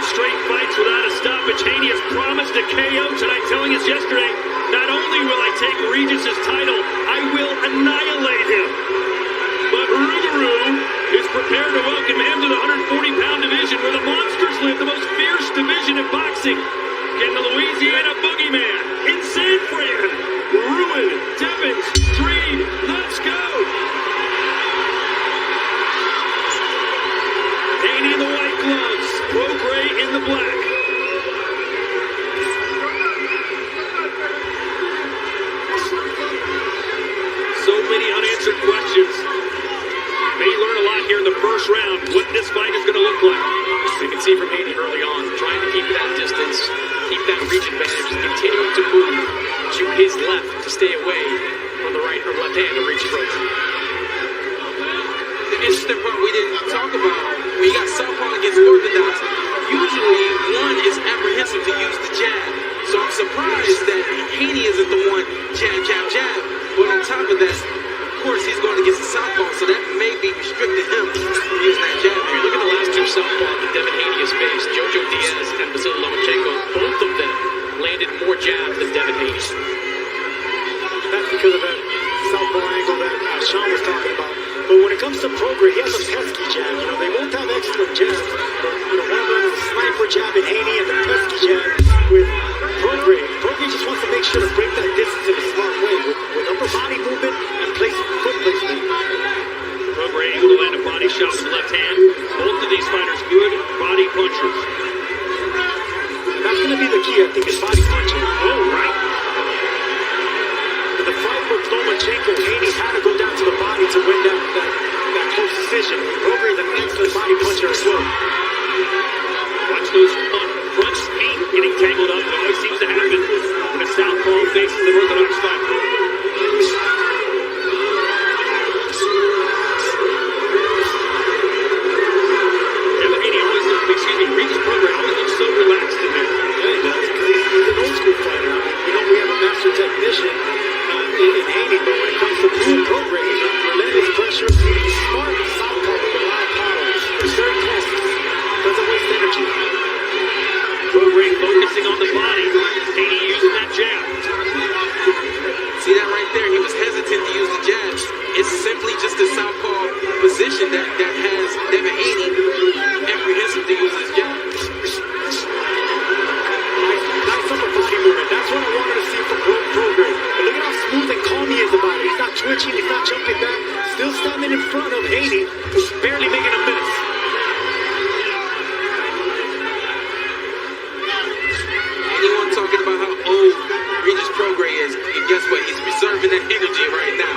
straight fights without a stoppage. Haney has promised a KO tonight, telling us yesterday, not only will I take Regis's title, I will annihilate him. But Rougarou is prepared to welcome him to the 140-pound division where the monsters live, the most fierce division in boxing. Can the Louisiana Boogeyman in San Fran ruin Devin's dream? Let's go! Haney in the white gloves, Prograis in the black. So many unanswered questions. May learn a lot here in the first round, what this fight is going to look like. You can see from Haney early on, trying to keep that distance, keep that reach advantage, continuing to move to his left to stay away from the right or left hand of Regis's approach. The interesting part we didn't talk about, when you got southpaw against orthodox, usually one is apprehensive to use the jab. So I'm surprised that Haney isn't the one jab, jab, jab. But on top of that, of course, he's going against the southpaw, so that may be restricting him from using that jab here. Look at the last two southpaws that Devin Haney has faced. Jojo Diaz and Vasily Lomachenko, both of them landed more jabs than Devin Haney. That's because of that southpaw angle that Sean was talking about. But when it comes to Prograis, he has a pesky jab. You know, they both have excellent jabs. But, you know, one of them is a sniper jab in Haney and the pesky jab with Prograis. Prograis just wants to make sure to break that distance in a smart way with upper body movement and foot placement. Prograis able to land a body shot with the left hand. Both of these fighters good body punchers. And that's going to be the key, I think, is body punching. Oh, right. In the fight with Lomachenko, Haney had to go down to the body to win that close decision. Prograis is an excellent body puncher as well. Watch those front feet getting tangled up. It always seems to happen when a southpaw faces an orthodox fighter. Regis Prograis always looks so relaxed in there. Yeah, he does. He's an old school fighter. You know, we have a master technician in Haney, but when it comes to Prograis, he's relentless pressure. He's smart, southpaw with a lot of power. He's very close. Doesn't waste energy. Prograis focusing on the body. Haney using that jab. See that right there? He was hesitant to use the jabs. It's simply just the southpaw position that has Devin Haney apprehensive to use his jab. Nice uppercut movement. That's what I wanted to see from Prograis. But look at how smooth and calm he is about it. He's not twitching. He's not jumping back. Still standing in front of Haney, who's barely making a miss. Anyone talking about how old Regis Prograis is, and guess what? He's preserving that energy right now.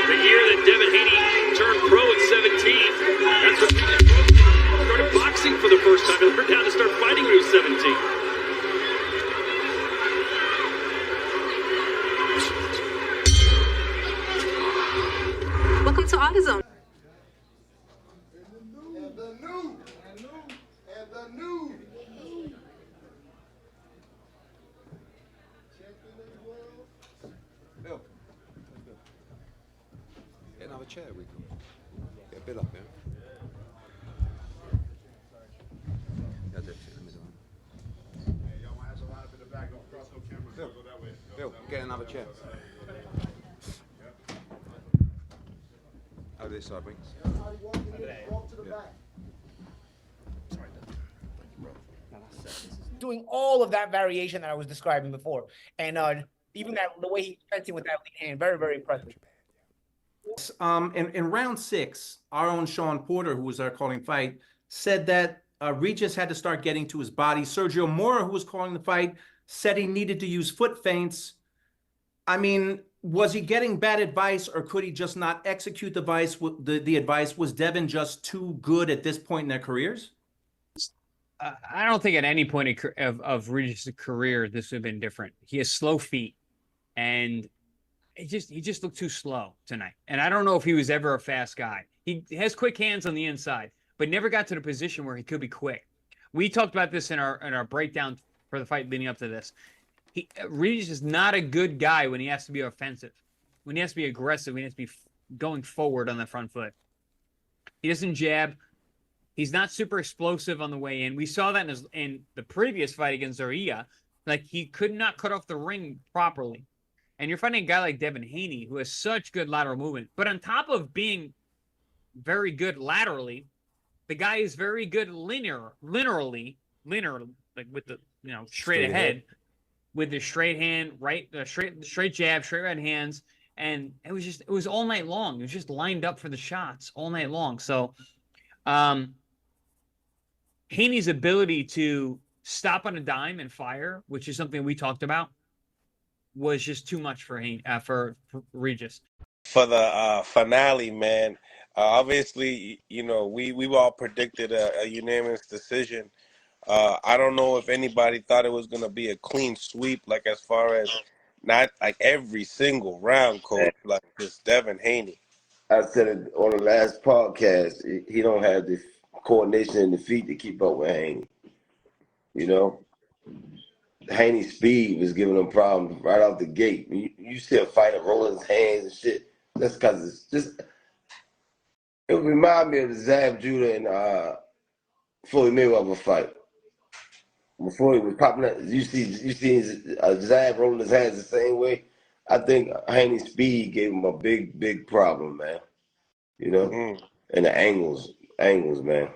The year that Devin Haney turned pro at 17, that's when Regis Prograis started boxing for the first time. He learned how to start fighting when he was 17. Welcome to AutoZone. Bill. Get another chair, we can get a bit up here. Bill, get another chair. Over this side, Wings. Doing all of that variation that I was describing before, and even that the way he's fencing with that lead hand, very, very impressive. In round 6, our own Sean Porter, who was our calling fight, said that Regis had to start getting to his body. Sergio Mora, who was calling the fight, said he needed to use foot feints. I mean, was he getting bad advice, or could he just not execute the advice? Was Devin just too good at this point in their careers? I don't think at any point of Regis' career this would have been different. He has slow feet, and he just looked too slow tonight. And I don't know if he was ever a fast guy. He has quick hands on the inside, but never got to the position where he could be quick. We talked about this in our breakdown for the fight leading up to this. Regis is not a good guy when he has to be offensive, when he has to be aggressive, when he has to be going forward on the front foot. He doesn't jab. He's not super explosive on the way in. We saw that in the previous fight against Zorrilla. Like, he could not cut off the ring properly. And you're fighting a guy like Devin Haney, who has such good lateral movement. But on top of being very good laterally, the guy is very good linear, like with the, straight ahead, with the straight hand, straight jab, straight right hands. And it was all night long. It was just lined up for the shots all night long. So, Haney's ability to stop on a dime and fire, which is something we talked about, was just too much for for Regis. For the finale, man, obviously, we all predicted a unanimous decision. I don't know if anybody thought it was going to be a clean sweep, like as far as not like every single round, coach, like this Devin Haney. I said it on the last podcast, he don't have the coordination in the feet to keep up with Haney. Haney's speed was giving him problems right out the gate. You see a fighter rolling his hands and shit. That's because it's just. It would remind me of the Zab Judah and Floyd Mayweather fight. Before he was popping up, you see Zab rolling his hands the same way. I think Haney's speed gave him a big problem, man. And the angles, man.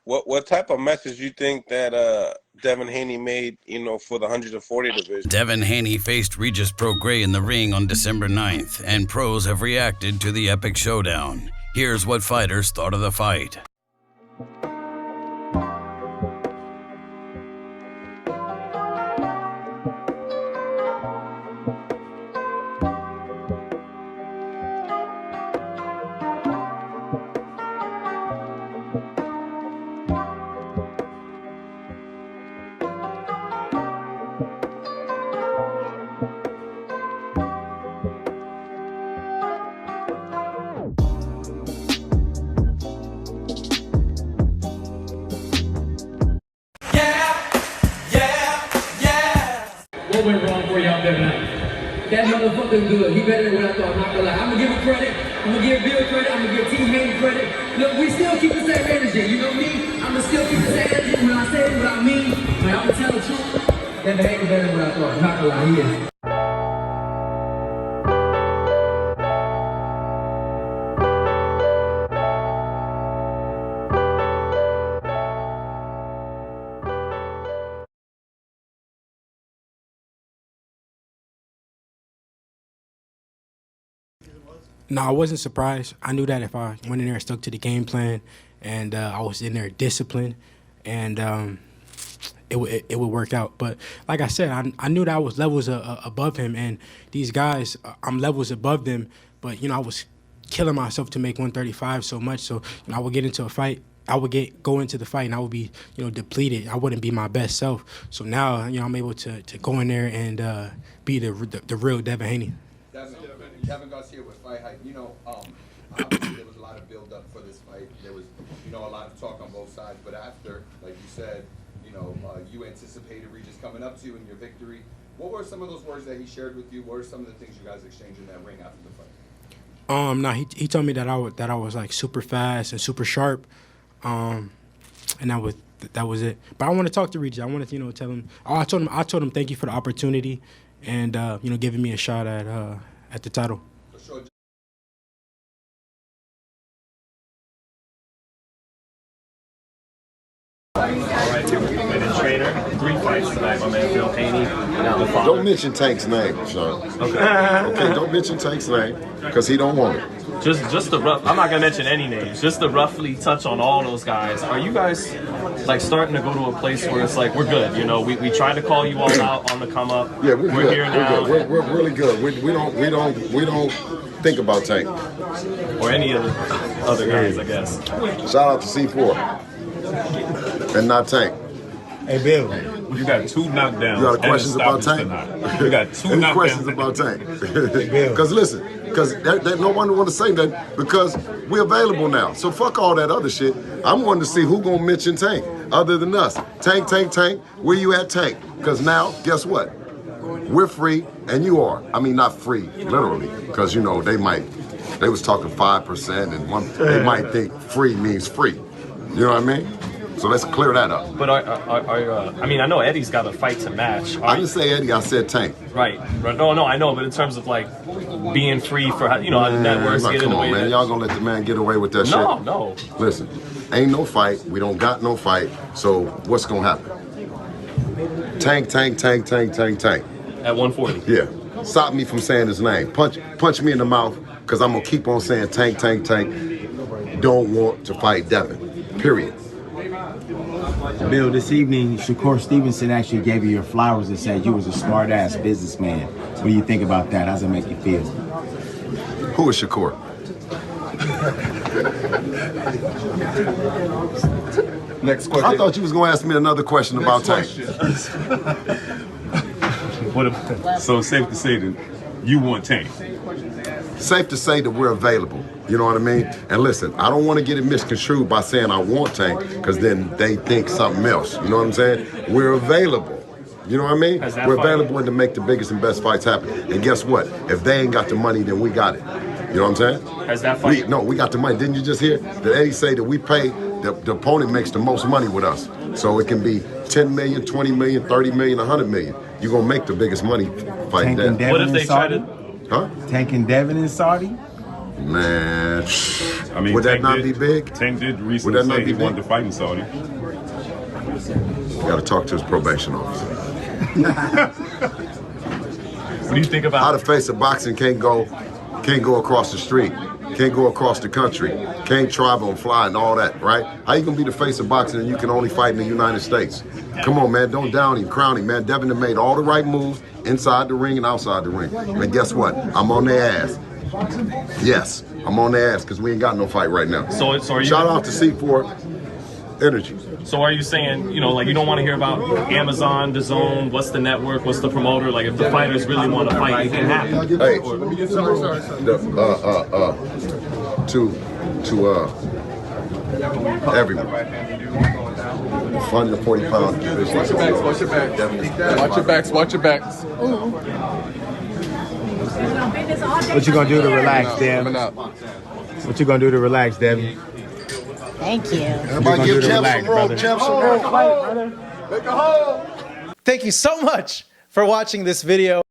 What type of message you think that Devin Haney made, for the 140 division? Devin Haney faced Regis Prograis in the ring on December 9th, and pros have reacted to the epic showdown. Here's what fighters thought of the fight. What went wrong for y'all the other night? That motherfucker good. He better than what I thought. I'm not gonna lie. I'm gonna give him credit. I'm gonna give Bill credit. I'm gonna give Team Haney credit. Look, we still keep the same energy. You know me? I'm gonna still keep the same energy when I say it, what I mean. But I'm gonna tell the truth. That Haney better than what I thought. I'm not gonna lie. He is. No, I wasn't surprised. I knew that if I went in there and stuck to the game plan and I was in there disciplined and it would work out. But like I said, I knew that I was levels above him, and these guys, I'm levels above them, but, I was killing myself to make 135 so much. So, I would get into a fight. I would go into the fight and I would be, depleted. I wouldn't be my best self. So now, I'm able to go in there and be the real Devin Haney. Kevin Garcia with Fight Hype. Obviously there was a lot of build up for this fight. There was, a lot of talk on both sides. But after, like you said, you anticipated Regis coming up to you in your victory. What were some of those words that he shared with you? What were some of the things you guys exchanged in that ring after the fight? No, he told me that I was like super fast and super sharp, and that was it. But I want to talk to Regis. I wanted to tell him. I told him thank you for the opportunity, and giving me a shot at the title. For sure. All right, two-minute trainer, 3 fights tonight, my man Phil Haney. Don't mention Tank's name, Sean. Okay. Okay, don't mention Tank's name because he don't want it. Just the rough. I'm not gonna mention any names. Just to roughly touch on all those guys. Are you guys like starting to go to a place where it's like we're good? We tried to call you all out on the come up. Yeah, we're good. Here now. We're really good. We don't think about Tank or any of the other guys, I guess. Shout out to C4 and not Tank. Hey Bill, you got 2 knockdowns. You got questions about Tank? You got 2 Any knockdowns. questions about Tank? Because listen, because no one want to say that because we're available now. So fuck all that other shit. I'm wanting to see who gonna mention Tank other than us. Tank. Where you at, Tank? Because now, guess what? We're free and you are. I mean, not free, literally, because they might They was talking 5%, and they might think free means free. You know what I mean? So let's clear that up. But I mean, I know Eddie's got a fight to match. I didn't say Eddie, I said Tank. Right. No, I know, but in terms of like being free for, you know, other networks get in the way. Come on, man. Y'all gonna let the man get away with that shit? No. Listen, ain't no fight. We don't got no fight. So what's gonna happen? Tank. At 140. Yeah. Stop me from saying his name. Punch me in the mouth, because I'm gonna keep on saying Tank. Don't want to fight Devin. Period. Bill, this evening, Shakur Stevenson actually gave you your flowers and said you was a smart-ass businessman. What do you think about that? How does it make you feel? Who is Shakur? Next question. I thought you was going to ask me another question about Tank. So safe to say that you want Tank? Safe to say that we're available. You know what I mean? And listen, I don't want to get it misconstrued by saying I want Tank, because then they think something else. You know what I'm saying? We're available. You know what I mean? We're available to make the biggest and best fights happen. And guess what? If they ain't got the money, then we got it. You know what I'm saying? Has that fight? We got the money. Didn't you just hear that Eddie say that we pay, the opponent makes the most money with us. So it can be 10 million, 20 million, 30 million, 100 million. You're going to make the biggest money fighting that. What if they try to... Huh? Tank and Devin in Saudi? Man, I mean, would that not be big? Tank did recently say he wanted to fight in Saudi. Got to talk to his probation officer. What do you think about how the face of boxing can't go across the street, can't go across the country, can't travel and fly and all that, right? How you gonna be the face of boxing and you can only fight in the United States? Come on, man, don't down him, crown him, man. Devin made all the right moves inside the ring and outside the ring. And guess what? I'm on their ass. Yes, I'm on their ass because we ain't got no fight right now. So are you... Shout out to C4 Energy. So are you saying, you know, like you don't want to hear about Amazon, DAZN, what's the network, what's the promoter? Like if the fighters really want to fight, it can happen. Hey, everyone. 140 pounds. Watch your backs, watch your backs. Watch your backs, watch your backs. What you gonna do to relax, Devin? What you gonna do to relax, Devin? Thank you. Everybody give Jeff some rope, Jeff some rope. Thank you so much for watching this video.